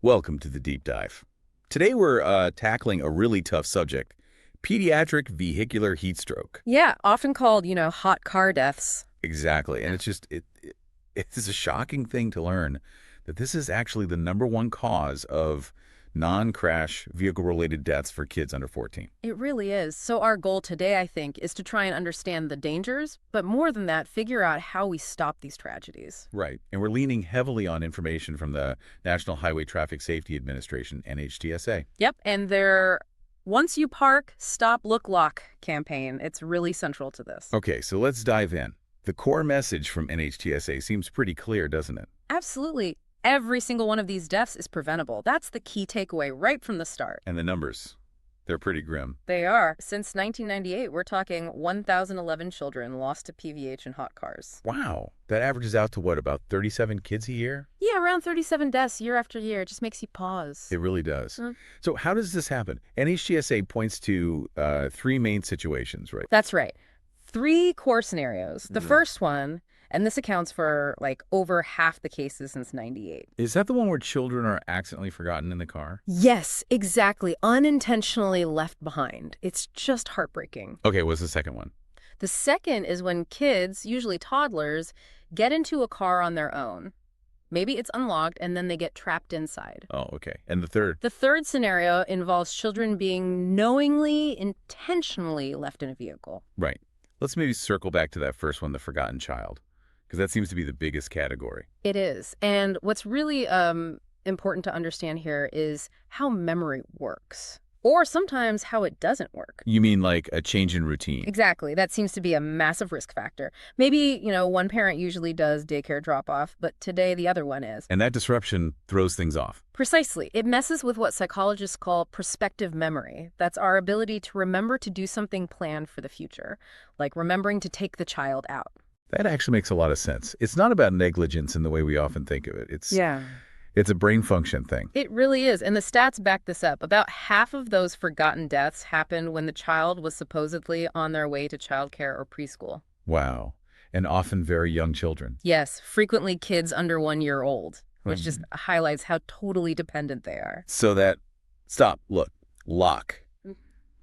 Welcome to the deep dive. Today we're tackling a really tough subject, pediatric vehicular heat stroke. Yeah, often called, hot car deaths. Exactly. And it's a shocking thing to learn that this is actually the #1 cause of non-crash vehicle-related deaths for kids under 14. It really is. So our goal today, I think, is to try and understand the dangers, but more than that, figure out how we stop these tragedies. Right. And we're leaning heavily on information from the National Highway Traffic Safety Administration, NHTSA. Yep, and their Once You Park, Stop, Look, Lock campaign, it's really central to this. Okay, so let's dive in. The core message from NHTSA seems pretty clear, doesn't it? Absolutely. Every single one of these deaths is preventable. That's the key takeaway right from the start. And the numbers, they're pretty grim. They are. Since 1998, we're talking 1,011 children lost to PVH in hot cars. Wow. That averages out to what, about 37 kids a year? Yeah, around 37 deaths year after year. It just makes you pause. It really does. So how does this happen? NHTSA points to three main situations, right? That's right. Three core scenarios. The first one, and this accounts for like over half the cases since 98. Is that the one where children are accidentally forgotten in the car? Yes, exactly. Unintentionally left behind. It's just heartbreaking. Okay, what's the second one? The second is when kids, usually toddlers, get into a car on their own. Maybe it's unlocked and then they get trapped inside. Oh, okay. And the third? The third scenario involves children being knowingly, intentionally left in a vehicle. Right. Let's maybe circle back to that first one, the forgotten child, because that seems to be the biggest category. It is. And what's really important to understand here is how memory works, or sometimes how it doesn't work. You mean like a change in routine? Exactly. That seems to be a massive risk factor. Maybe, one parent usually does daycare drop-off, but today the other one is. And that disruption throws things off. Precisely. It messes with what psychologists call prospective memory. That's our ability to remember to do something planned for the future, like remembering to take the child out. That actually makes a lot of sense. It's not about negligence in the way we often think of it. It's a brain function thing. It really is. And the stats back this up. About half of those forgotten deaths happened when the child was supposedly on their way to childcare or preschool. Wow. And often very young children. Yes, frequently kids under 1 year old, which just highlights how totally dependent they are. So that stop, look, lock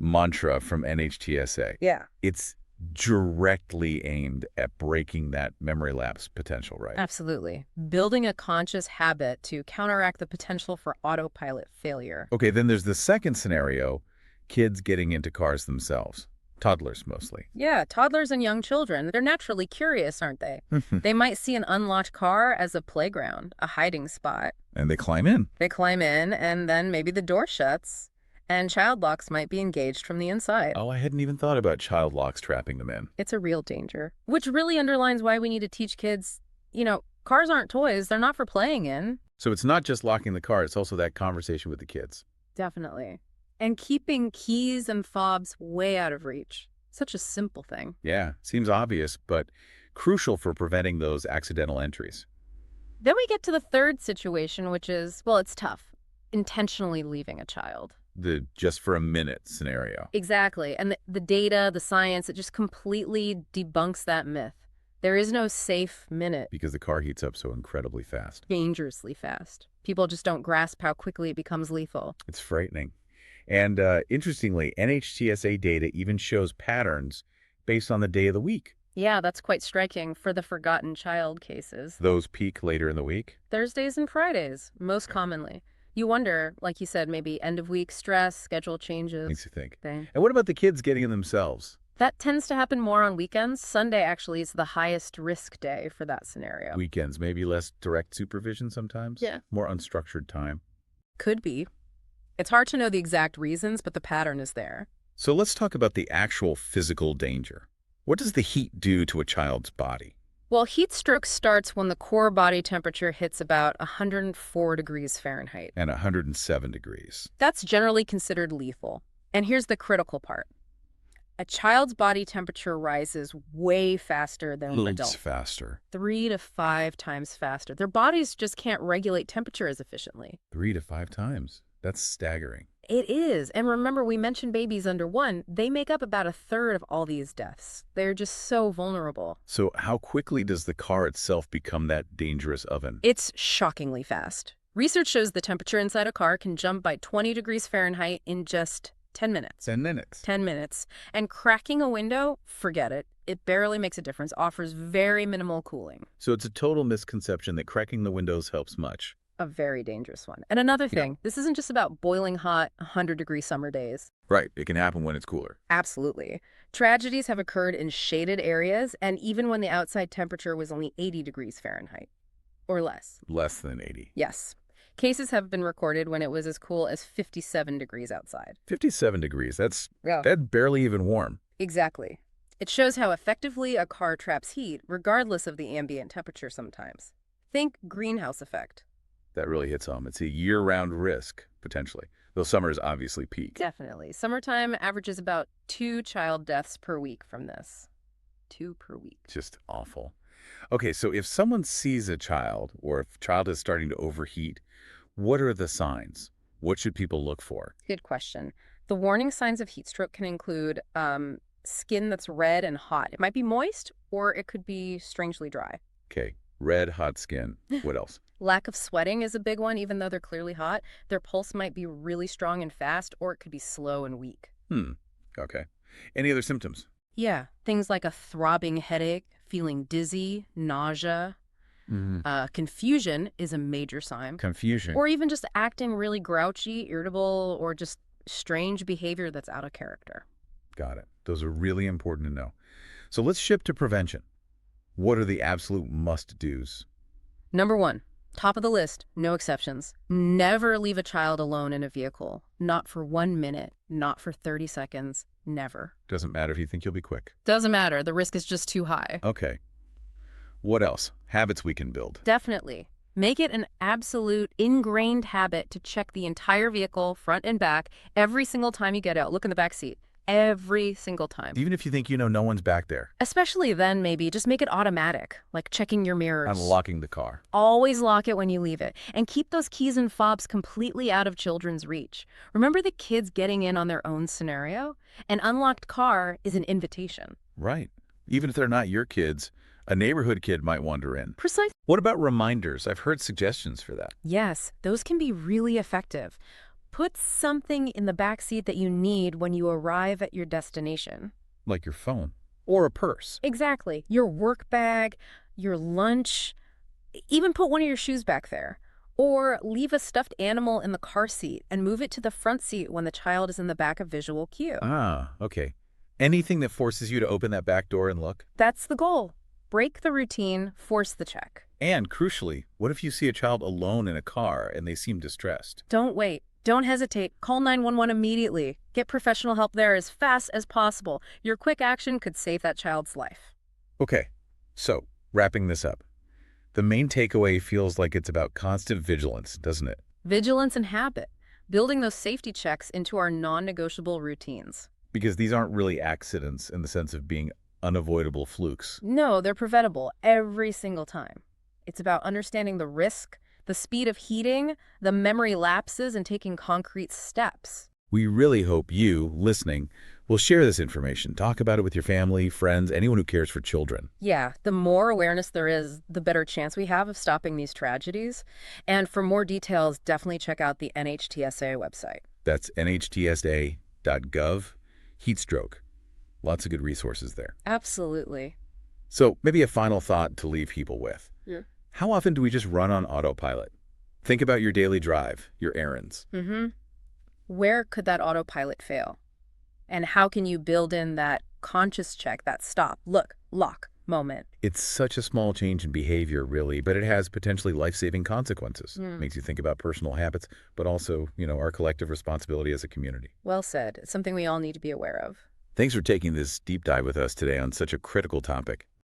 mantra from NHTSA. Yeah. It's directly aimed at breaking that memory lapse potential, right? Absolutely. Building a conscious habit to counteract the potential for autopilot failure. Okay, then there's the second scenario, kids getting into cars themselves. Toddlers mostly. Yeah, toddlers and young children, they're naturally curious, aren't they? They might see an unlocked car as a playground, a hiding spot. And they climb in. They climb in, and then maybe the door shuts, and child locks might be engaged from the inside. Oh, I hadn't even thought about child locks trapping them in. It's a real danger, which really underlines why we need to teach kids, cars aren't toys. They're not for playing in. So it's not just locking the car, it's also that conversation with the kids. Definitely. And keeping keys and fobs way out of reach. Such a simple thing. Yeah, seems obvious, but crucial for preventing those accidental entries. Then we get to the third situation, which is, well, it's tough. Intentionally leaving a child. The just for a minute scenario. Exactly. And the data, the science, it just completely debunks that myth. There is no safe minute. Because the car heats up so incredibly fast. Dangerously fast. People just don't grasp how quickly it becomes lethal. It's frightening. And interestingly, NHTSA data even shows patterns based on the day of the week. Yeah, that's quite striking for the forgotten child cases. Those peak later in the week? Thursdays and Fridays, most commonly. You wonder, like you said, maybe end of week stress, schedule changes. Makes you think. Thing. And what about the kids getting in themselves? That tends to happen more on weekends. Sunday actually is the highest risk day for that scenario. Weekends, maybe less direct supervision sometimes? Yeah. More unstructured time? Could be. It's hard to know the exact reasons, but the pattern is there. So let's talk about the actual physical danger. What does the heat do to a child's body? Well, heat stroke starts when the core body temperature hits about 104 degrees Fahrenheit. And 107 degrees. That's generally considered lethal. And here's the critical part. A child's body temperature rises way faster than an Loads adult. faster. 3 to 5 times faster. Their bodies just can't regulate temperature as efficiently. 3 to 5 times. That's staggering. It is. And remember, we mentioned babies under 1. They make up about a third of all these deaths. They're just so vulnerable. So how quickly does the car itself become that dangerous oven? It's shockingly fast. Research shows the temperature inside a car can jump by 20 degrees Fahrenheit in just 10 minutes. 10 minutes. 10 minutes. And cracking a window, forget it. It barely makes a difference, offers very minimal cooling. So it's a total misconception that cracking the windows helps much. A very dangerous one. And another Yeah. thing, this isn't just about boiling hot, 100-degree summer days. Right. It can happen when it's cooler. Absolutely. Tragedies have occurred in shaded areas, and even when the outside temperature was only 80 degrees Fahrenheit or less. Less than 80. Yes. Cases have been recorded when it was as cool as 57 degrees outside. 57 degrees. That's Yeah. barely even warm. Exactly. It shows how effectively a car traps heat, regardless of the ambient temperature sometimes. Think greenhouse effect. That really hits home. It's a year-round risk, potentially. Though summer is obviously peak. Definitely. Summertime averages about 2 child deaths per week from this. 2 per week. Just awful. Okay, so if someone sees a child, or if a child is starting to overheat, what are the signs? What should people look for? Good question. The warning signs of heat stroke can include skin that's red and hot. It might be moist, or it could be strangely dry. Okay, red, hot skin. What else? Lack of sweating is a big one, even though they're clearly hot. Their pulse might be really strong and fast, or it could be slow and weak. Okay. Any other symptoms? Yeah, things like a throbbing headache, feeling dizzy, nausea. Confusion is a major sign. Confusion. Or even just acting really grouchy, irritable, or just strange behavior that's out of character. Got it. Those are really important to know. So let's shift to prevention. What are the absolute must-dos? Number 1, top of the list, no exceptions. Never leave a child alone in a vehicle. Not for 1 minute, not for 30 seconds, never. Doesn't matter if you think you'll be quick. Doesn't matter, the risk is just too high. Okay. What else? Habits we can build. Definitely. Make it an absolute ingrained habit to check the entire vehicle, front and back, every single time you get out. Look in the back seat. Every single time. Even if you think you know no one's back there. Especially then, maybe, just make it automatic, like checking your mirrors. Unlocking the car. Always lock it when you leave it. And keep those keys and fobs completely out of children's reach. Remember the kids getting in on their own scenario? An unlocked car is an invitation. Right. Even if they're not your kids, a neighborhood kid might wander in. Precisely. What about reminders? I've heard suggestions for that. Yes, those can be really effective. Put something in the back seat that you need when you arrive at your destination. Like your phone. Or a purse. Exactly. Your work bag, your lunch. Even put one of your shoes back there. Or leave a stuffed animal in the car seat and move it to the front seat when the child is in the back of visual cue. Ah, okay. Anything that forces you to open that back door and look? That's the goal. Break the routine, force the check. And crucially, what if you see a child alone in a car and they seem distressed? Don't wait. Don't hesitate. Call 911 immediately. Get professional help there as fast as possible. Your quick action could save that child's life. Okay, so wrapping this up. The main takeaway feels like it's about constant vigilance, doesn't it? Vigilance and habit. Building those safety checks into our non-negotiable routines. Because these aren't really accidents in the sense of being unavoidable flukes. No, they're preventable every single time. It's about understanding the risk, the speed of heating, the memory lapses, and taking concrete steps. We really hope you, listening, will share this information. Talk about it with your family, friends, anyone who cares for children. Yeah, the more awareness there is, the better chance we have of stopping these tragedies. And for more details, definitely check out the NHTSA website. That's nhtsa.gov, heat stroke. Lots of good resources there. Absolutely. So maybe a final thought to leave people with. Yeah. How often do we just run on autopilot? Think about your daily drive, your errands. Where could that autopilot fail? And how can you build in that conscious check, that stop, look, lock moment? It's such a small change in behavior, really, but it has potentially life-saving consequences. Makes you think about personal habits, but also, our collective responsibility as a community. Well said. It's something we all need to be aware of. Thanks for taking this deep dive with us today on such a critical topic.